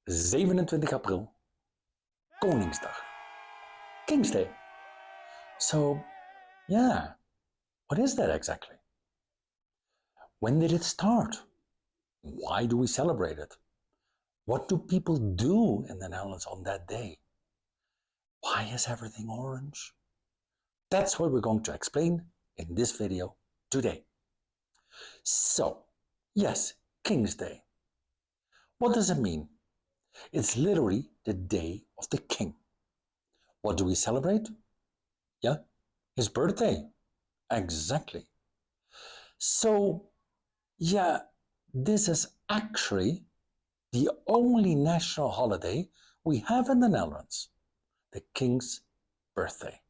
27 april, Koningsdag, King's Day. So, yeah, what is that exactly? When did it start? Why do we celebrate it? What do people do in the Netherlands on that day? Why is everything orange? That's what we're going to explain in this video today. So, yes, King's Day. What does it mean? It's literally the day of the king. What do we celebrate? Yeah, his birthday. Exactly. So, yeah, this is actually the only national holiday we have in the Netherlands, the king's birthday.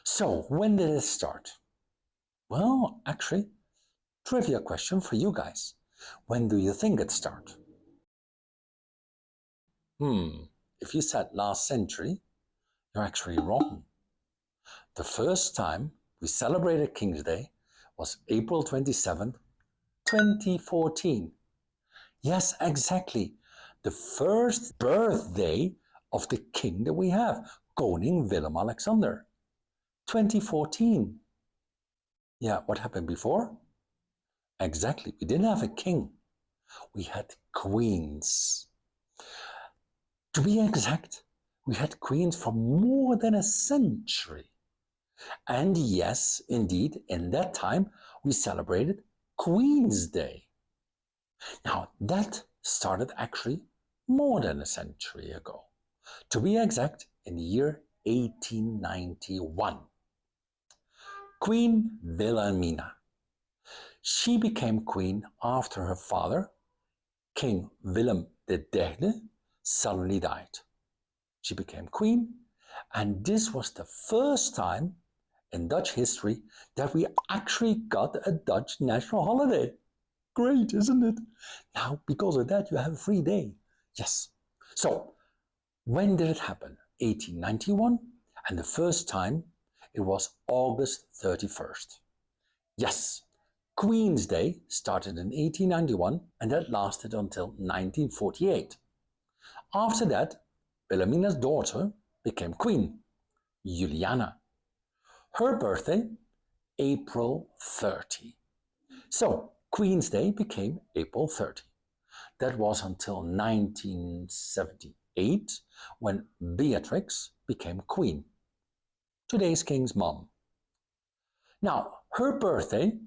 So, when did it start? Well, actually, trivia question for you guys. When do you think it started? If you said last century, you're actually wrong. The first time we celebrated King's Day was April 27th, 2014. Yes, exactly. The first birthday of the king that we have, Koning Willem-Alexander. 2014. Yeah, what happened before? Exactly, we didn't have a king. We had queens. To be exact, we had queens for more than a century. And yes, indeed, in that time, we celebrated Queen's Day. Now, that started actually more than a century ago. To be exact, in the year 1891. Queen Wilhelmina. She became queen after her father, King Willem III, suddenly died. She became queen, and this was the first time in Dutch history that we actually got a Dutch national holiday. Great, isn't it? Now, because of that, you have a free day. Yes. So, when did it happen? 1891, and the first time it was August 31st. Yes, Queen's Day started in 1891 and that lasted until 1948. After that, Wilhelmina's daughter became queen, Juliana. Her birthday, April 30. So, Queen's Day became April 30. That was until 1978 when Beatrix became queen, today's king's mom. Now, her birthday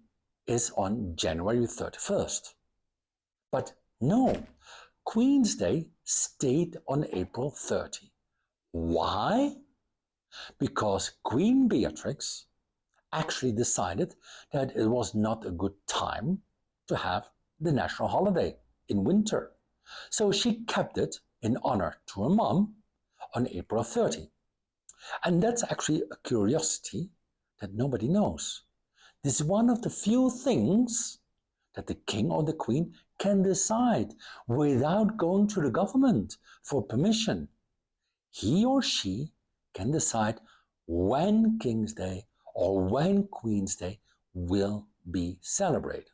is on January 31st. But no, Queen's Day stayed on April 30. Why? Because Queen Beatrix actually decided that it was not a good time to have the national holiday in winter. So she kept it in honor to her mom on April 30. And that's actually a curiosity that nobody knows. This is one of the few things that the king or the queen can decide without going to the government for permission. He or she can decide when King's Day or when Queen's Day will be celebrated.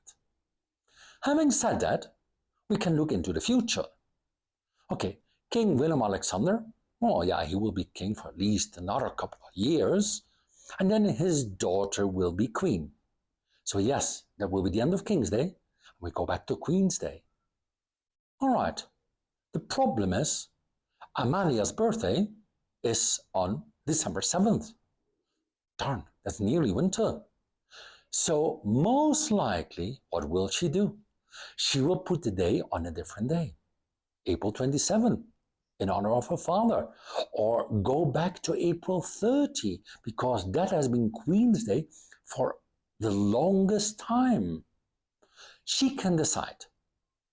Having said that, we can look into the future. Okay, King Willem-Alexander, oh yeah, he will be king for at least another couple of years, and then his daughter will be queen. So yes, that will be the end of King's Day. We go back to Queen's Day. All right, the problem is Amalia's birthday is on December 7th. Darn, that's nearly winter. So most likely, what will she do? She will put the day on a different day, April 27, in honor of her father, or go back to April 30, because that has been Queen's Day for the longest time. She can decide.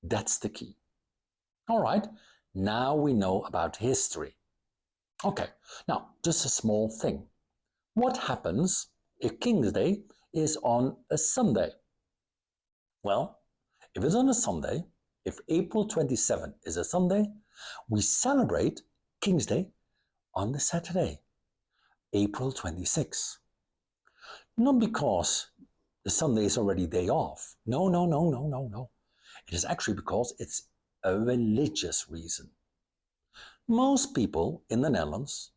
That's the key. All right, now we know about history. Okay, now just a small thing. What happens if King's Day is on a Sunday? Well, if it's on a Sunday, if April 27 is a Sunday, we celebrate King's Day on the Saturday, April 26. Not because the Sunday is already day off. No. It is actually because it's a religious reason. Most people in the Netherlands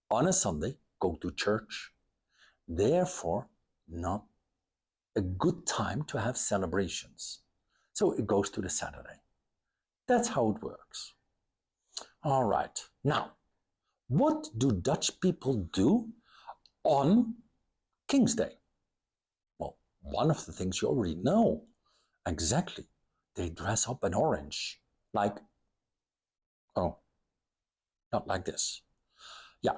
on a Sunday go to church, therefore not a good time to have celebrations. So it goes to the Saturday. That's how it works. All right, now, what do Dutch people do on King's Day? Well, one of the things you already know. Exactly. They dress up in orange. Like, oh, not like this. Yeah,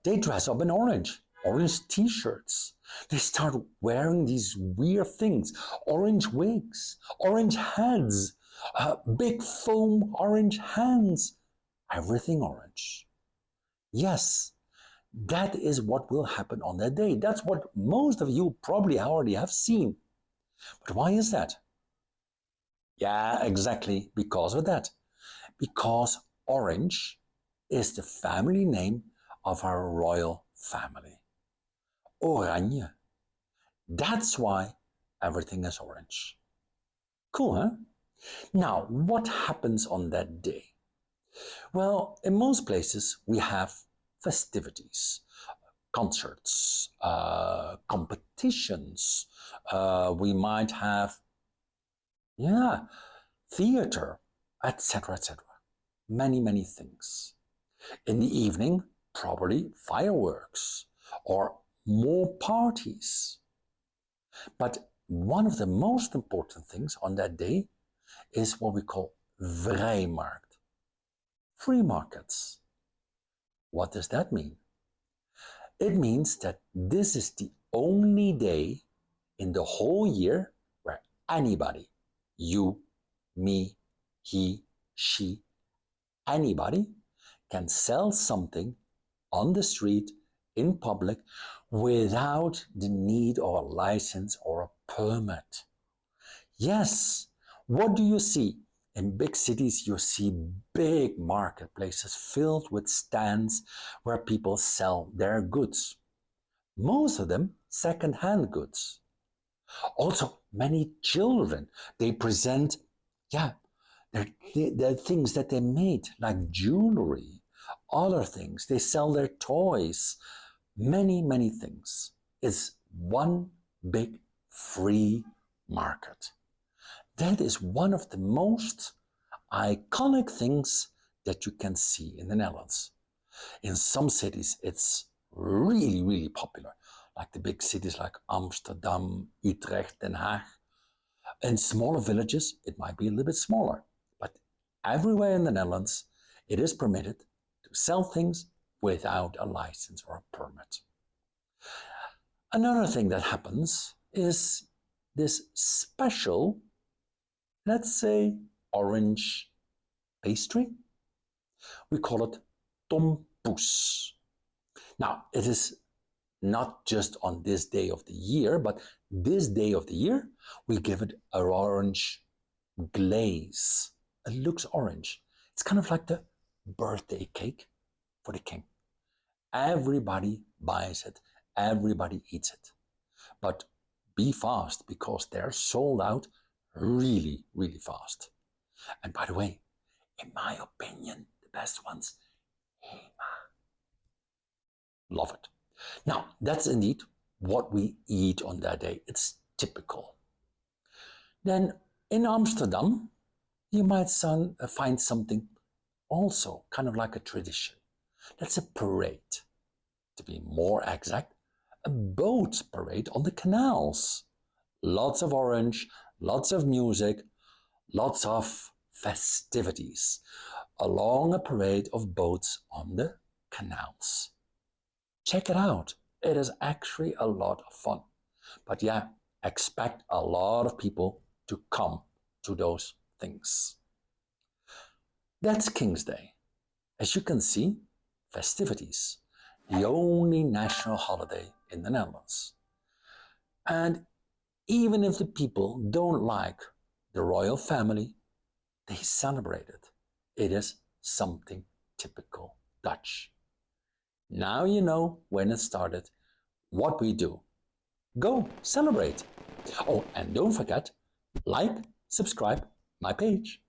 they dress up in orange. Orange t-shirts. They start wearing these weird things. Orange wigs, orange heads, big foam orange hands. Everything orange. Yes, that is what will happen on that day. That's what most of you probably already have seen. But why is that? Yeah, exactly because of that. Because orange is the family name of our royal family. Oranje. That's why everything is orange. Cool, huh? Now, what happens on that day? Well, in most places we have festivities, concerts, competitions. We might have, yeah, theater, etc., etc. Many, many things. In the evening, probably fireworks or more parties. But one of the most important things on that day is what we call vrijmarkt, free markets. What does that mean? It means that this is the only day in the whole year where anybody, you, me, he, she, anybody can sell something on the street in public without the need of a license or a permit. Yes, what do you see? In big cities, you see big marketplaces filled with stands where people sell their goods. Most of them second-hand goods. Also, many children, they present, yeah, their things that they made, like jewelry, other things. They sell their toys, many, many things. It's one big free market. That is one of the most iconic things that you can see in the Netherlands. In some cities, it's really, really popular, like the big cities like Amsterdam, Utrecht, Den Haag. In smaller villages, it might be a little bit smaller, but everywhere in the Netherlands, it is permitted to sell things without a license or a permit. Another thing that happens is this special, let's say, orange pastry. We call it tompoes. Now, it is not just on this day of the year, but this day of the year, we give it an orange glaze. It looks orange. It's kind of like the birthday cake for the king. Everybody buys it. Everybody eats it. But be fast because they're sold out really, really fast. And by the way, in my opinion, the best ones, love it. Now, that's indeed what we eat on that day. It's typical. Then in Amsterdam, you might find something also kind of like a tradition. That's a parade. To be more exact, a boat parade on the canals. Lots of orange, lots of music, lots of festivities along a parade of boats on the canals. Check it out. It is actually a lot of fun. But yeah, expect a lot of people to come to those things. That's King's Day. As you can see, festivities, the only national holiday in the Netherlands. And even if the people don't like the royal family, they celebrate it. It is something typical Dutch. Now you know when it started, what we do. Go celebrate. Oh, and don't forget, like, subscribe my page.